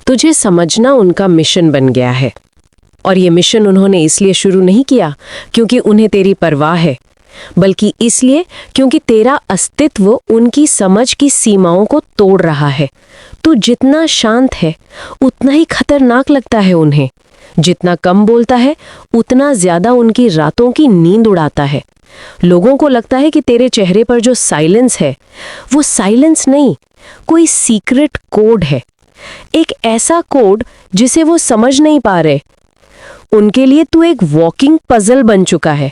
तुझे समझना उनका मिशन बन गया है। और ये मिशन उन्होंने इसलिए शुरू नहीं किया क्योंकि उन्हें तेरी परवाह है, बल्कि इसलिए क्योंकि तेरा अस्तित्व उनकी समझ की सीमाओं को तोड़ रहा है। तू जितना शांत है उतना ही खतरनाक लगता है उन्हें। जितना कम बोलता है उतना ज्यादा उनकी रातों की नींद उड़ाता है। लोगों को लगता है कि तेरे चेहरे पर जो साइलेंस है वो साइलेंस नहीं, कोई सीक्रेट कोड है। एक ऐसा कोड जिसे वो समझ नहीं पा रहे। उनके लिए तू एक वॉकिंग पजल बन चुका है।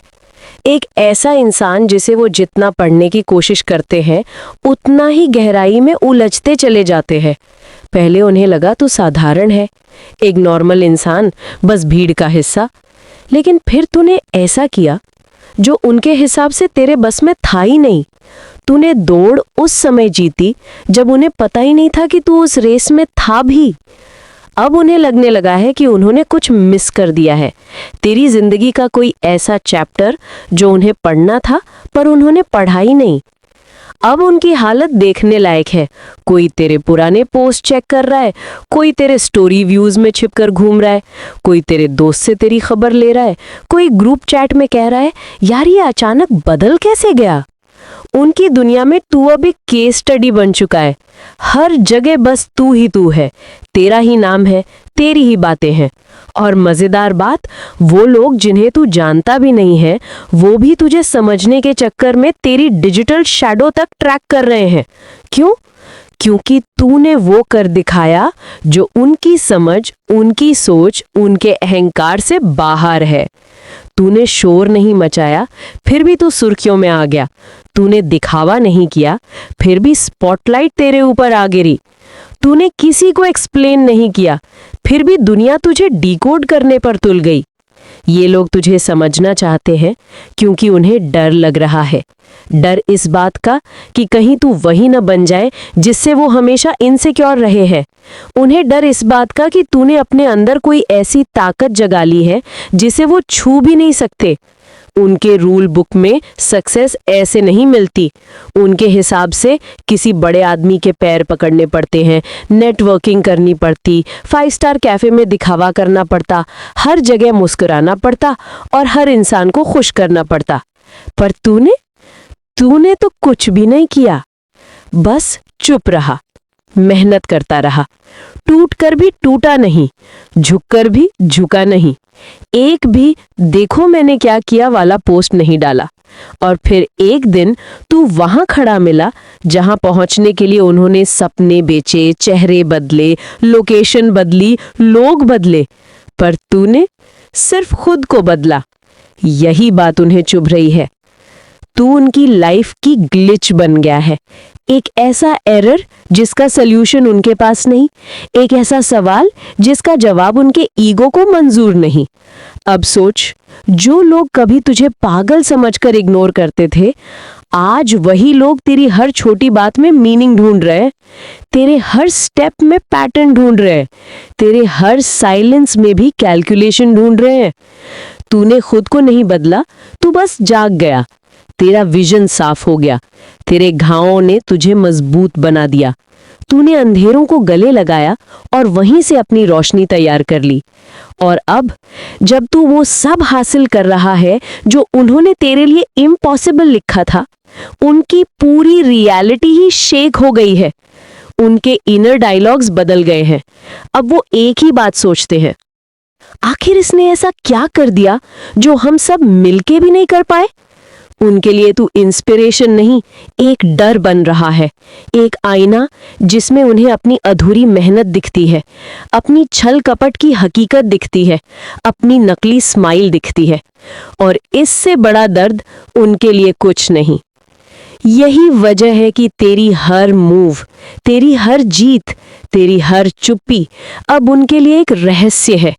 एक ऐसा इंसान जिसे वो जितना पढ़ने की कोशिश करते हैं उतना ही गहराई में उलझते चले जाते हैं। पहले उन्हें लगा तू साधारण है, एक नॉर्मल इंसान, बस भीड़ का हिस्सा। लेकिन फिर तूने ऐसा किया जो उनके हिसाब से तेरे बस में था ही नहीं। तूने दौड़ उस समय जीती जब उन्हें पता ही नहीं था कि तू उस रेस में था भी। अब उन्हें लगने लगा है कि उन्होंने कुछ मिस कर दिया है, तेरी जिंदगी का कोई ऐसा चैप्टर जो उन्हें पढ़ना था पर उन्होंने पढ़ा ही नहीं। अब उनकी हालत देखने लायक है। कोई तेरे पुराने पोस्ट चेक कर रहा है, कोई तेरे स्टोरी व्यूज में छिपकर घूम रहा है, कोई तेरे दोस्त से तेरी खबर ले रहा है, कोई ग्रुप चैट में कह रहा है यार ये अचानक बदल कैसे गया। उनकी दुनिया में तू अब एक केस स्टडी बन चुका है। हर जगह बस तू ही तू है, तेरा ही नाम है, तेरी ही बातें हैं। और मजेदार बात, वो लोग जिन्हें तू जानता भी नहीं है वो भी तुझे समझने के चक्कर में तेरी डिजिटल शैडो तक ट्रैक कर रहे हैं। क्यों? क्योंकि तूने वो कर दिखाया जो उनकी समझ, उनकी सोच, उनके अहंकार से बाहर है। तूने शोर नहीं मचाया फिर भी तू सुर्खियों में आ गया। तूने दिखावा नहीं किया फिर भी स्पॉटलाइट तेरे ऊपर आ गिरी। तूने किसी को एक्सप्लेन नहीं किया फिर भी दुनिया तुझे डिकोड करने पर तुल गई। ये लोग तुझे समझना चाहते हैं क्योंकि उन्हें डर लग रहा है। डर इस बात का कि कहीं तू वही न बन जाए जिससे वो हमेशा इनसिक्योर रहे हैं। उन्हें डर इस बात का कि तूने अपने अंदर कोई ऐसी ताकत जगा ली है जिसे वो छू भी नहीं सकते। उनके रूल बुक में सक्सेस ऐसे नहीं मिलती। उनके हिसाब से किसी बड़े आदमी के पैर पकड़ने पड़ते हैं, नेटवर्किंग करनी पड़ती, 5 स्टार कैफे में दिखावा करना पड़ता, हर जगह मुस्कुराना पड़ता और हर इंसान को खुश करना पड़ता। पर तूने तो कुछ भी नहीं किया, बस चुप रहा, मेहनत करता रहा, टूट कर भी टूटा नहीं, झुक कर भी झुका नहीं, एक भी देखो मैंने क्या किया वाला पोस्ट नहीं डाला। और फिर एक दिन तू वहां खड़ा मिला जहां पहुंचने के लिए उन्होंने सपने बेचे, चेहरे बदले, लोकेशन बदली, लोग बदले, पर तूने सिर्फ खुद को बदला। यही बात उन्हें चुभ रही है। तू उनकी लाइफ की ग्लिच बन गया है, एक ऐसा एरर जिसका सल्यूशन उनके पास नहीं, एक ऐसा सवाल जिसका जवाब उनके ईगो को मंजूर नहीं। अब सोच, जो लोग कभी तुझे पागल समझकर इग्नोर करते थे, आज वही लोग तेरी हर छोटी बात में मीनिंग ढूंढ रहे हैं, तेरे हर स्टेप में पैटर्न ढूंढ रहे हैं, तेरे हर साइलेंस में भी कैलकुलेशन ढूंढ रहे हैं। तूने खुद को नहीं बदला, तू बस जाग गया। तेरा विजन साफ हो गया, तेरे घावों ने तुझे मजबूत बना दिया। तूने अंधेरों को गले लगाया और वहीं से अपनी रोशनी तैयार कर ली। और अब जब तू वो सब हासिल कर रहा है जो उन्होंने तेरे लिए इम्पॉसिबल लिखा था, उनकी पूरी रियलिटी ही शेक हो गई है। उनके इनर डायलॉग्स बदल गए हैं। अब वो एक ही बात सोचते हैं, आखिर इसने ऐसा क्या कर दिया जो हम सब मिलके भी नहीं कर पाए। उनके लिए तू इंस्पिरेशन नहीं, एक डर बन रहा है, एक आईना जिसमें उन्हें अपनी अधूरी मेहनत दिखती है, अपनी छल कपट की हकीकत दिखती है, अपनी नकली स्माइल दिखती है। और इससे बड़ा दर्द उनके लिए कुछ नहीं। यही वजह है कि तेरी हर मूव, तेरी हर जीत, तेरी हर चुप्पी अब उनके लिए एक रहस्य है।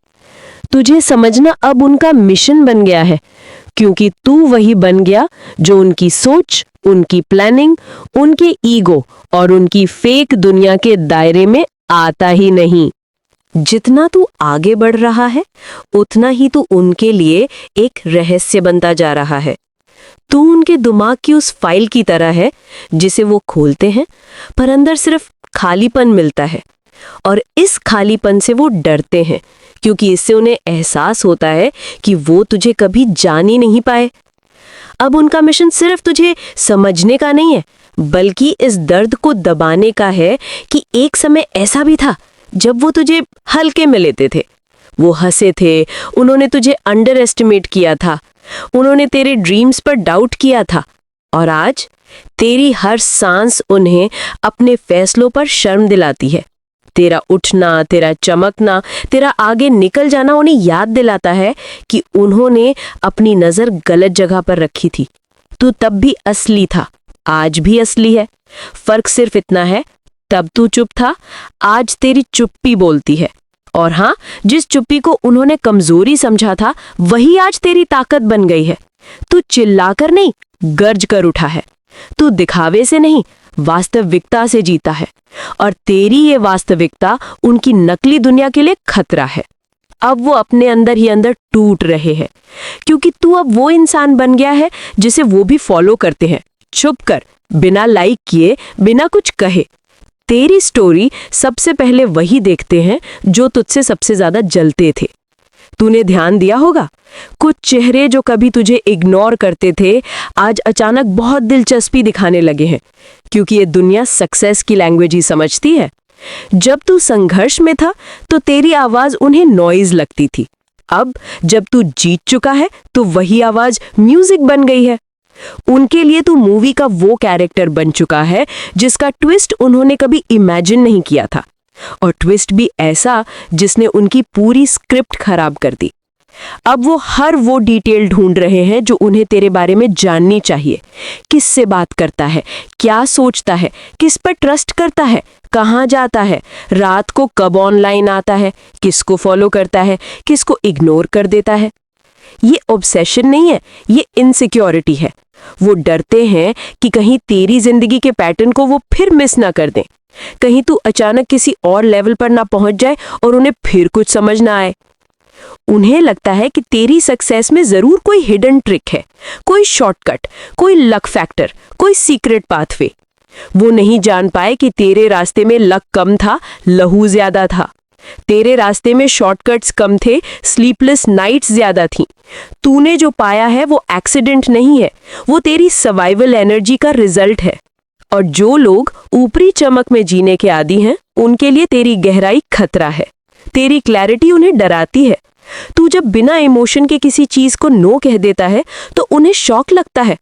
तुझे समझना अब उनका मिशन बन गया है, क्योंकि तू वही बन गया जो उनकी सोच, उनकी प्लानिंग, उनके ईगो और उनकी फेक दुनिया के दायरे में आता ही नहीं। जितना तू आगे बढ़ रहा है उतना ही तू उनके लिए एक रहस्य बनता जा रहा है। तू उनके दिमाग की उस फाइल की तरह है जिसे वो खोलते हैं पर अंदर सिर्फ खालीपन मिलता है। और इस खालीपन से वो डरते हैं, क्योंकि इससे उन्हें एहसास होता है कि वो तुझे कभी जान ही नहीं पाए। अब उनका मिशन सिर्फ तुझे समझने का नहीं है, बल्कि इस दर्द को दबाने का है कि एक समय ऐसा भी था जब वो तुझे हल्के में लेते थे। वो हंसे थे, उन्होंने तुझे अंडर एस्टिमेट किया था, उन्होंने तेरे ड्रीम्स पर डाउट किया था, और आज तेरी हर सांस उन्हें अपने फैसलों पर शर्म दिलाती है। तेरा उठना, तेरा चमकना, तेरा आगे निकल जाना उन्हें याद दिलाता है कि उन्होंने अपनी नजर गलत जगह पर रखी थी। तू तब भी असली था, आज भी असली है। फर्क सिर्फ इतना है, तब तू चुप था, आज तेरी चुप्पी बोलती है। और हाँ, जिस चुप्पी को उन्होंने कमजोरी समझा था, वही आज तेरी ताकत बन गई है। तू चिल्लाकर नहीं, गर्ज कर उठा है। तू दिखावे से नहीं, वास्तविकता से जीता है। और तेरी ये वास्तविकता उनकी नकली दुनिया के लिए खतरा है। अब वो अपने अंदर ही अंदर टूट रहे हैं, क्योंकि तू अब वो इंसान बन गया है जिसे वो भी फॉलो करते हैं, चुप कर, बिना लाइक किए, बिना कुछ कहे। तेरी स्टोरी सबसे पहले वही देखते हैं जो तुझसे सबसे ज्यादा जलते थे। तूने ध्यान दिया होगा, कुछ चेहरे जो कभी तुझे इग्नोर करते थे, आज अचानक बहुत दिलचस्पी दिखाने लगे हैं, क्योंकि ये दुनिया सक्सेस की लैंग्वेज ही समझती है। जब तू संघर्ष में था तो तेरी आवाज उन्हें नॉइज लगती थी। अब जब तू जीत चुका है तो वही आवाज म्यूजिक बन गई है। उनके लिए तू मूवी का वो कैरेक्टर बन चुका है जिसका ट्विस्ट उन्होंने कभी इमेजिन नहीं किया था, और ट्विस्ट भी ऐसा जिसने उनकी पूरी स्क्रिप्ट खराब कर दी। अब वो हर वो डिटेल ढूंढ रहे हैं जो उन्हें तेरे बारे में जाननी चाहिए। किससे बात करता है, क्या सोचता है, किस पर ट्रस्ट करता है, कहाँ जाता है, रात को कब ऑनलाइन आता है, किसको फॉलो करता है, किसको इग्नोर कर देता है। ये ऑब्सेशन नहीं है, ये इनसिक्योरिटी है। वो डरते हैं कि कहीं तेरी जिंदगी के पैटर्न को वो फिर मिस ना कर दें, कहीं तू अचानक किसी और लेवल पर ना पहुंच जाए और उन्हें फिर कुछ समझ ना आए। उन्हें लगता है कि तेरी सक्सेस में जरूर कोई हिडन ट्रिक है, कोई शॉर्टकट, कोई लक फैक्टर, कोई सीक्रेट पाथवे। वो नहीं जान पाए कि तेरे रास्ते में लक कम था, लहू ज्यादा था। तेरे रास्ते में शॉर्टकट्स कम थे, स्लीपलेस नाइट्स ज्यादा थीं। तूने जो पाया है वो एक्सीडेंट नहीं है, वो तेरी सर्वाइवल एनर्जी का रिजल्ट है। और जो लोग ऊपरी चमक में जीने के आदी हैं, उनके लिए तेरी गहराई खतरा है। तेरी क्लैरिटी उन्हें डराती है। तू जब बिना इमोशन के किसी चीज को नो कह देता है तो उन्हें शॉक लगता है,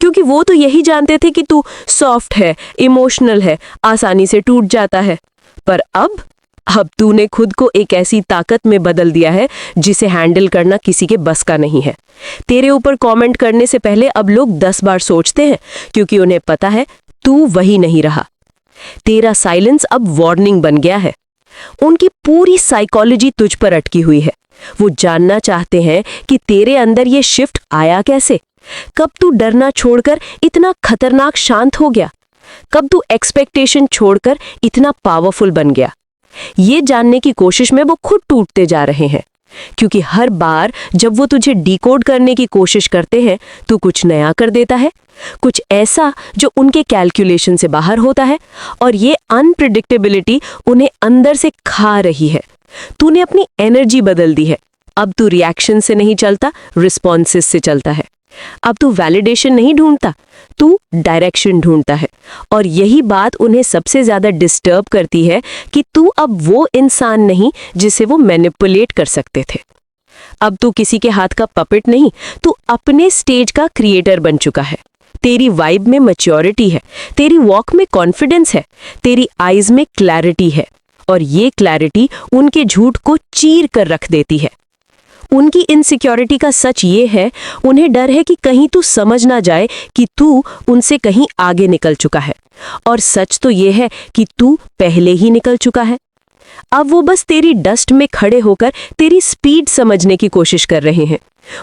क्योंकि वो तो यही जानते थे कि तू सॉफ्ट है, इमोशनल है, आसानी से टूट जाता है। पर अब तूने खुद को एक ऐसी ताकत में बदल दिया है जिसे हैंडल करना किसी के बस का नहीं है। तेरे ऊपर कमेंट करने से पहले अब लोग 10 बार सोचते हैं, क्योंकि उन्हें पता है तू वही नहीं रहा। तेरा साइलेंस अब वार्निंग बन गया है। उनकी पूरी साइकोलॉजी तुझ पर अटकी हुई है। वो जानना चाहते हैं कि तेरे अंदर ये शिफ्ट आया कैसे। कब तू डरना छोड़कर इतना खतरनाक शांत हो गया? कब तू एक्सपेक्टेशन छोड़कर इतना पावरफुल बन गया? ये जानने की कोशिश में वो खुद टूटते जा रहे हैं, क्योंकि हर बार जब वो तुझे डिकोड करने की कोशिश करते हैं तो कुछ नया कर देता है, कुछ ऐसा जो उनके कैलकुलेशन से बाहर होता है, और ये अनप्रिडिक्टेबिलिटी उन्हें अंदर से खा रही है। तूने अपनी एनर्जी बदल दी है। अब तू रिएक्शन से नहीं चलता, रिस्पॉन्सेस से चलता है। अब तू वैलिडेशन नहीं ढूंढता, तू डायरेक्शन ढूंढता है। और यही बात उन्हें सबसे ज्यादा डिस्टर्ब करती है कि तू अब वो इंसान नहीं जिसे वो मैनिपुलेट कर सकते थे। अब तू किसी के हाथ का पपेट नहीं, तू अपने स्टेज का क्रिएटर बन चुका है। तेरी वाइब में मैच्योरिटी है, तेरी वॉक में कॉन्फिडेंस है, तेरी आईज में क्लैरिटी है, और ये क्लैरिटी उनके झूठ को चीर कर रख देती है। उनकी इनसिक्योरिटी का सच ये है, उन्हें डर है कि कहीं तू समझ ना जाए कि तू उनसे कहीं आगे निकल चुका है, और सच तो ये है कि तू पहले ही निकल चुका है। अब वो बस तेरी डस्ट में खड़े होकर तेरी स्पीड समझने की कोशिश कर रहे हैं।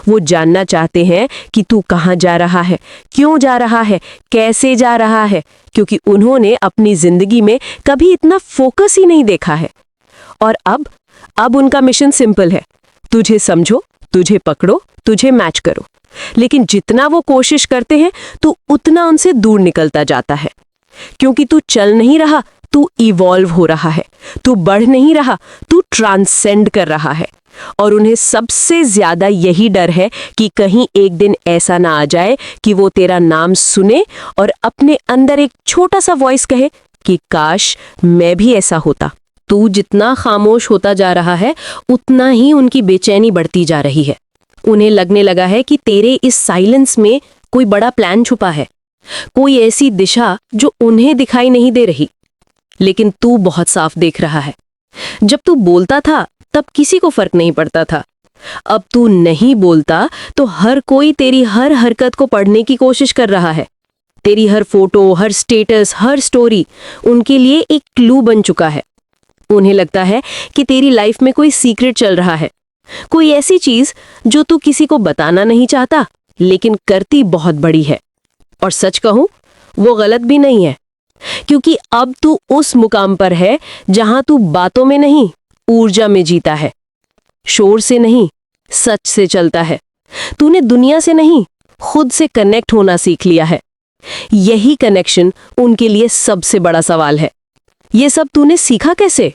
वो जानना चाहते हैं कि तू कहाँ जा रहा है, क्यों जा रहा है, कैसे जा रहा है, क्योंकि उन्होंने अपनी जिंदगी में कभी इतना फोकस ही नहीं देखा है। और अब उनका मिशन सिंपल है, तुझे समझो, तुझे पकड़ो, तुझे मैच करो। लेकिन जितना वो कोशिश करते हैं, तू उतना उनसे दूर निकलता जाता है, क्योंकि तू चल नहीं रहा, तू इवॉल्व हो रहा है, तू बढ़ नहीं रहा, तू ट्रांसेंड कर रहा है। और उन्हें सबसे ज्यादा यही डर है कि कहीं एक दिन ऐसा ना आ जाए कि वो तेरा नाम सुने और अपने अंदर एक छोटा सा वॉइस कहे कि काश मैं भी ऐसा होता। तू जितना खामोश होता जा रहा है उतना ही उनकी बेचैनी बढ़ती जा रही है। उन्हें लगने लगा है कि तेरे इस साइलेंस में कोई बड़ा प्लान छुपा है, कोई ऐसी दिशा जो उन्हें दिखाई नहीं दे रही, लेकिन तू बहुत साफ देख रहा है। जब तू बोलता था तब किसी को फर्क नहीं पड़ता था। अब तू नहीं बोलता तो हर कोई तेरी हर हरकत को पढ़ने की कोशिश कर रहा है। तेरी हर फोटो, हर स्टेटस, हर स्टोरी उनके लिए एक क्लू बन चुका है। उन्हें लगता है कि तेरी लाइफ में कोई सीक्रेट चल रहा है, कोई ऐसी चीज जो तू किसी को बताना नहीं चाहता लेकिन करती बहुत बड़ी है। और सच कहूं, वो गलत भी नहीं है, क्योंकि अब तू उस मुकाम पर है जहां तू बातों में नहीं, ऊर्जा में जीता है। शोर से नहीं, सच से चलता है। तूने दुनिया से नहीं, खुद से कनेक्ट होना सीख लिया है। यही कनेक्शन उनके लिए सबसे बड़ा सवाल है। ये सब तूने सीखा कैसे?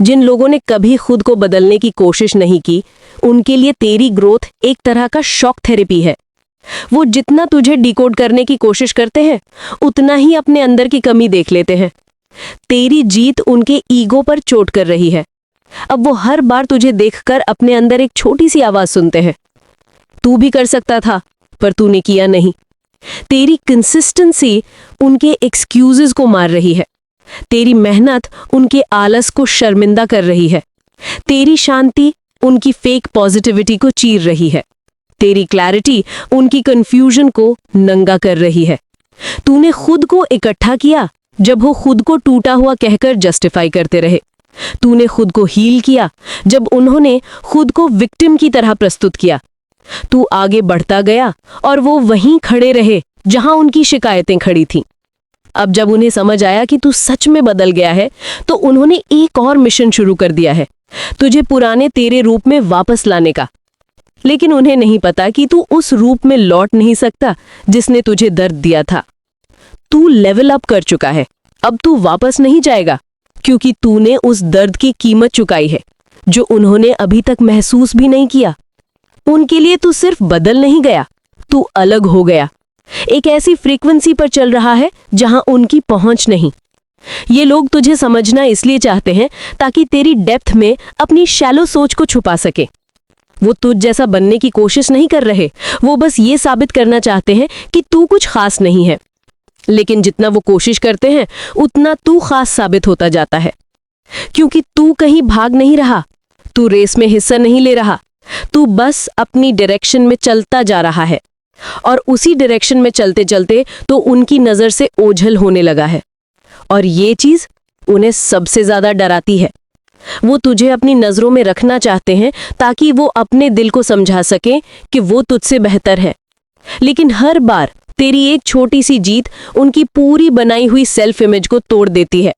जिन लोगों ने कभी खुद को बदलने की कोशिश नहीं की, उनके लिए तेरी ग्रोथ एक तरह का शॉक थेरेपी है। वो जितना तुझे डिकोड करने की कोशिश करते हैं, उतना ही अपने अंदर की कमी देख लेते हैं। तेरी जीत उनके ईगो पर चोट कर रही है। अब वो हर बार तुझे देखकर अपने अंदर एक छोटी सी आवाज सुनते हैं, तू भी कर सकता था पर तूने किया नहीं। तेरी कंसिस्टेंसी उनके एक्सक्यूजेस को मार रही है। तेरी मेहनत उनके आलस को शर्मिंदा कर रही है। तेरी शांति उनकी फेक पॉजिटिविटी को चीर रही है। तेरी क्लैरिटी उनकी कंफ्यूजन को नंगा कर रही है। तूने खुद को इकट्ठा किया जब वो खुद को टूटा हुआ कहकर जस्टिफाई करते रहे। तूने खुद को हील किया जब उन्होंने खुद को विक्टिम की तरह प्रस्तुत किया। तू आगे बढ़ता गया और वो वहीं खड़े रहे जहां उनकी शिकायतें खड़ी थीं। अब जब उन्हें समझ आया कि तू सच में बदल गया है, तो उन्होंने एक और मिशन शुरू कर दिया है, तुझे पुराने तेरे रूप में वापस लाने का। लेकिन उन्हें नहीं पता कि तू उस रूप में लौट नहीं सकता जिसने तुझे दर्द दिया था। तू लेवल अप कर चुका है, अब तू वापस नहीं जाएगा, क्योंकि तूने उस दर्द की कीमत चुकाई है जो उन्होंने अभी तक महसूस भी नहीं किया। उनके लिए तू सिर्फ बदल नहीं गया, तू अलग हो गया। एक ऐसी फ्रीक्वेंसी पर चल रहा है जहां उनकी पहुंच नहीं। ये लोग तुझे समझना इसलिए चाहते हैं ताकि तेरी डेप्थ में अपनी शैलो सोच को छुपा सके। वो तुझ जैसा बनने की कोशिश नहीं कर रहे, वो बस ये साबित करना चाहते हैं कि तू कुछ खास नहीं है। लेकिन जितना वो कोशिश करते हैं उतना तू खास साबित होता जाता है, क्योंकि तू कहीं भाग नहीं रहा, तू रेस में हिस्सा नहीं ले रहा, तू बस अपनी डायरेक्शन में चलता जा रहा है। और उसी डायरेक्शन में चलते चलते तो उनकी नजर से ओझल होने लगा है। और ये चीज उन्हें सबसे ज्यादा डराती है। वो तुझे अपनी नजरों में रखना चाहते हैं ताकि वो अपने दिल को समझा सके कि वो तुझसे बेहतर है। लेकिन हर बार तेरी एक छोटी सी जीत उनकी पूरी बनाई हुई सेल्फ इमेज को तोड़ देती है।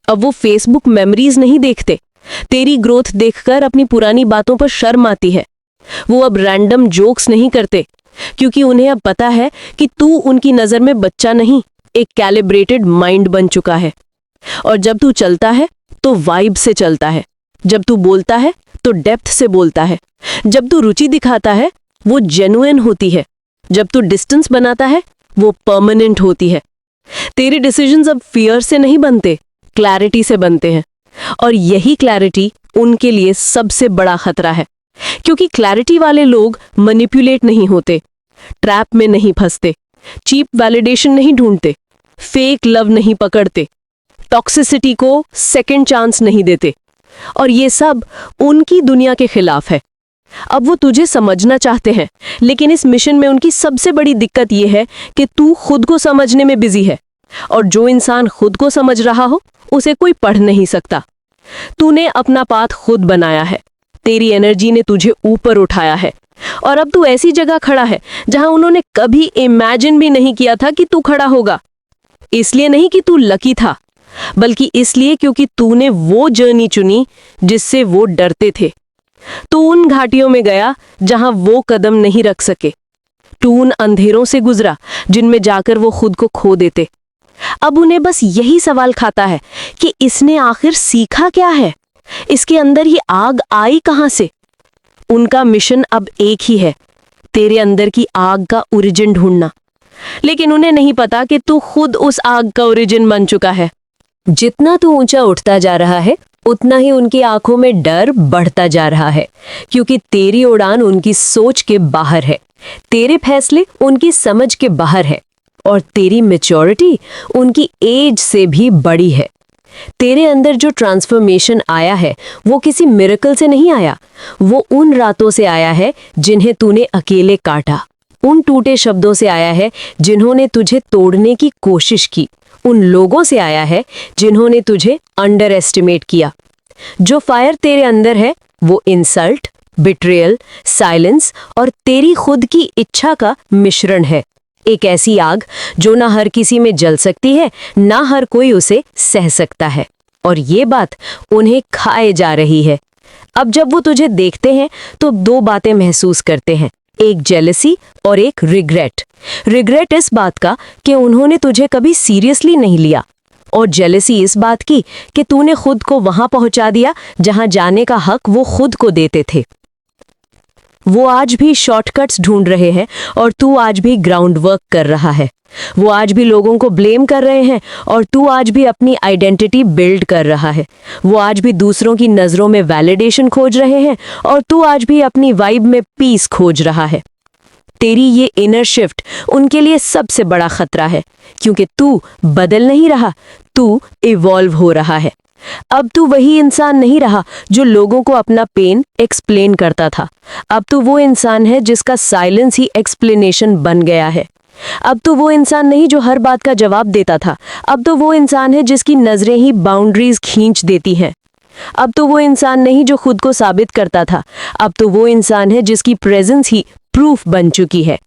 अब वो फेसबुक मेमोरीज नहीं देखते, तेरी ग्रोथ देखकर अपनी पुरानी बातों पर शर्म आती है। वो अब रैंडम जोक्स नहीं करते, क्योंकि उन्हें अब पता है कि तू उनकी नजर में बच्चा नहीं, एक कैलिब्रेटेड माइंड बन चुका है। और जब तू चलता है तो वाइब से चलता है, जब तू बोलता है तो डेप्थ से बोलता है, जब तू रुचि दिखाता है वो जेन्युइन होती है, जब तू डिस्टेंस बनाता है वो परमानेंट होती है। तेरे डिसीजंस अब फियर से नहीं बनते, क्लैरिटी से बनते हैं। और यही क्लैरिटी उनके लिए सबसे बड़ा खतरा है, क्योंकि क्लैरिटी वाले लोग मैनिपुलेट नहीं होते, ट्रैप में नहीं फंसते, चीप वैलिडेशन नहीं ढूंढते, फेक लव नहीं पकड़ते, टॉक्सिसिटी को सेकंड चांस नहीं देते। और ये सब उनकी दुनिया के खिलाफ है। अब वो तुझे समझना चाहते हैं, लेकिन इस मिशन में उनकी सबसे बड़ी दिक्कत यह है कि तू खुद को समझने में बिजी है। और जो इंसान खुद को समझ रहा हो उसे कोई पढ़ नहीं सकता। तूने अपना पाथ खुद बनाया है, तेरी एनर्जी ने तुझे ऊपर उठाया है, और अब तू ऐसी जगह खड़ा है जहां उन्होंने कभी इमेजिन भी नहीं किया था कि तू खड़ा होगा। इसलिए नहीं कि तू लकी था, बल्कि इसलिए क्योंकि तूने वो जर्नी चुनी जिससे वो डरते थे। तू उन घाटियों में गया जहां वो कदम नहीं रख सके। तू उन अंधेरों से गुजरा जिनमें जाकर वो खुद को खो देते। अब उन्हें बस यही सवाल खाता है कि इसने आखिर सीखा क्या है, इसके अंदर ये आग आई कहां से। उनका मिशन अब एक ही है, तेरे अंदर की आग का ओरिजिन ढूंढना। लेकिन उन्हें नहीं पता कि तू खुद उस आग का ओरिजिन बन चुका है। जितना तू ऊंचा उठता जा रहा है उतना ही उनकी आंखों में डर बढ़ता जा रहा है, क्योंकि तेरी उड़ान उनकी सोच के बाहर है, तेरे फैसले उनकी समझ के बाहर है, और तेरी मैच्योरिटी उनकी एज से भी बड़ी है। तेरे अंदर जो ट्रांसफॉर्मेशन आया है वो किसी मिरेकल से नहीं आया, वो उन रातों से आया है जिन्हें तूने अकेले काटा, उन टूटे शब्दों से आया है जिन्होंने तुझे तोड़ने की कोशिश की, उन लोगों से आया है जिन्होंने तुझे अंडर एस्टिमेट किया। जो फायर तेरे अंदर है वो इंसल्ट, बिट्रेयल, साइलेंस और तेरी खुद की इच्छा का मिश्रण है। एक ऐसी आग जो ना हर किसी में जल सकती है, ना हर कोई उसे सह सकता है, और ये बात उन्हें खाए जा रही है। अब जब वो तुझे देखते हैं तो दो बातें महसूस करते हैं, एक जेलसी और एक रिग्रेट। रिग्रेट इस बात का कि उन्होंने तुझे कभी सीरियसली नहीं लिया, और जेलसी इस बात की कि तूने खुद को वहां पहुंचा दिया जहां जाने का हक वो खुद को देते थे। वो आज भी शॉर्टकट्स ढूंढ रहे हैं और तू आज भी ग्राउंड वर्क कर रहा है। वो आज भी लोगों को ब्लेम कर रहे हैं और तू आज भी अपनी आइडेंटिटी बिल्ड कर रहा है। वो आज भी दूसरों की नज़रों में वैलिडेशन खोज रहे हैं और तू आज भी अपनी वाइब में पीस खोज रहा है। तेरी ये इनर शिफ्ट उनके लिए सबसे बड़ा खतरा है, क्योंकि तू बदल नहीं रहा, तू इवॉल्व हो रहा है। अब तू वही इंसान नहीं रहा जो लोगों को अपना पेन एक्सप्लेन करता था। अब तू वो इंसान है जिसका साइलेंस ही एक्सप्लेनेशन बन गया है। अब तो वो इंसान नहीं जो हर बात का जवाब देता था, अब तो वो इंसान है जिसकी नजरें ही बाउंड्रीज खींच देती हैं। अब तो वो इंसान नहीं जो खुद को साबित करता था, अब तो वो इंसान है जिसकी प्रेजेंस ही प्रूफ बन चुकी है।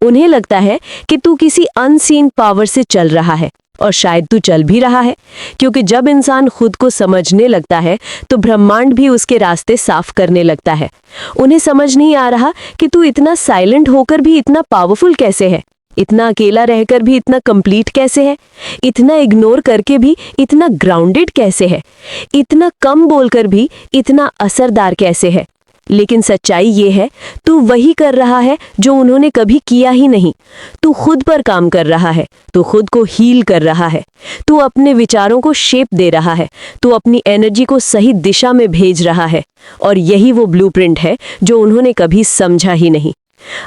उन्हें लगता है कि तू किसी अनसीन पावर से चल रहा है, और शायद तू चल भी रहा है, क्योंकि जब इंसान खुद को समझने लगता है तो ब्रह्मांड भी उसके रास्ते साफ करने लगता है। उन्हें समझ नहीं आ रहा कि तू इतना साइलेंट होकर भी इतना पावरफुल कैसे है, इतना अकेला रहकर भी इतना कंप्लीट कैसे है, इतना इग्नोर करके भी इतना ग्राउंडेड कैसे है, इतना कम बोलकर भी इतना असरदार कैसे है। लेकिन सच्चाई ये है, तू वही कर रहा है जो उन्होंने कभी किया ही नहीं। तू खुद पर काम कर रहा है, तू खुद को हील कर रहा है, तू अपने विचारों को शेप दे रहा है, तू अपनी एनर्जी को सही दिशा में भेज रहा है, और यही वो ब्लूप्रिंट है जो उन्होंने कभी समझा ही नहीं।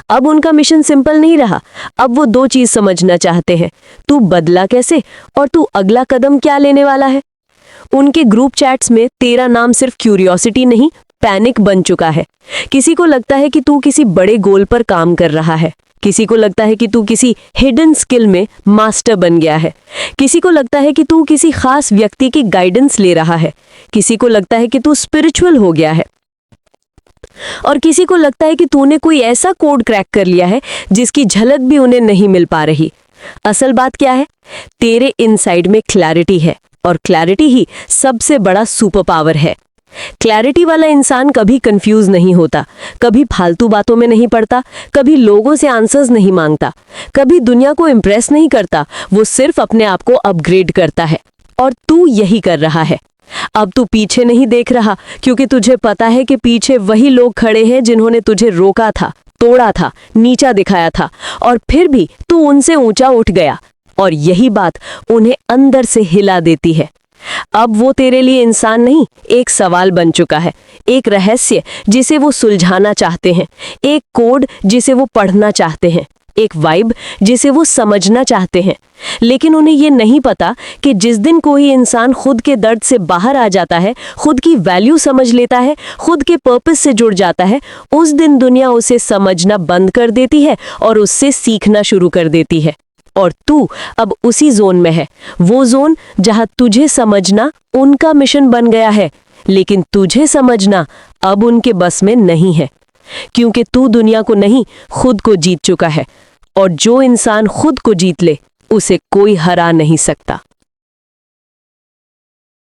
अब उनका मिशन सिंपल नहीं रहा, अब वो दो चीज समझना चाहते हैं, तू बदला कैसे और तू अगला कदम क्या लेने वाला है। उनके ग्रुप चैट्स में तेरा नाम सिर्फ क्यूरियोसिटी नहीं, पैनिक बन चुका है। किसी को लगता है कि तू किसी बड़े गोल पर काम कर रहा है, किसी को लगता है कि तू किसी हिडन स्किल में मास्टर बन गया है, किसी को लगता है कि तू किसी खास व्यक्ति की गाइडेंस ले रहा है, किसी को लगता है कि तू स्पिरिचुअल हो गया है, और किसी को लगता है कि तूने कोई ऐसा कोड क्रैक कर लिया है जिसकी झलक भी उन्हें नहीं मिल पा रही। असल बात क्या है, तेरे इनसाइड में क्लैरिटी है, और क्लैरिटी ही सबसे बड़ा सुपर पावर है। क्लैरिटी वाला इंसान कभी कंफ्यूज नहीं होता, कभी फालतू बातों में नहीं पड़ता, कभी लोगों से आंसर्स नहीं मांगता, कभी दुनिया को इम्प्रेस नहीं करता, वो सिर्फ अपने आप को अपग्रेड करता है। और तू यही कर रहा है। अब तू पीछे नहीं देख रहा, क्योंकि तुझे पता है कि पीछे वही लोग खड़े हैं जिन्होंने तुझे रोका था, तोड़ा था, नीचा दिखाया था, और फिर भी तू उनसे ऊंचा उठ गया। और यही बात उन्हें अंदर से हिला देती है। अब वो तेरे लिए इंसान नहीं, एक सवाल बन चुका है, एक रहस्य जिसे वो सुलझाना चाहते हैं, एक कोड जिसे वो पढ़ना चाहते हैं, एक वाइब जिसे वो समझना चाहते हैं। लेकिन उन्हें ये नहीं पता कि जिस दिन कोई इंसान खुद के दर्द से बाहर आ जाता है, खुद की वैल्यू समझ लेता है, खुद के पर्पस से जुड़ जाता है, उस दिन दुनिया उसे समझना बंद कर देती है और उससे सीखना शुरू कर देती है। और तू अब उसी जोन में है, वो जोन जहां तुझे समझना उनका मिशन बन गया है, लेकिन तुझे समझना अब उनके बस में नहीं है, क्योंकि तू दुनिया को नहीं, खुद को जीत चुका है। और जो इंसान खुद को जीत ले, उसे कोई हरा नहीं सकता।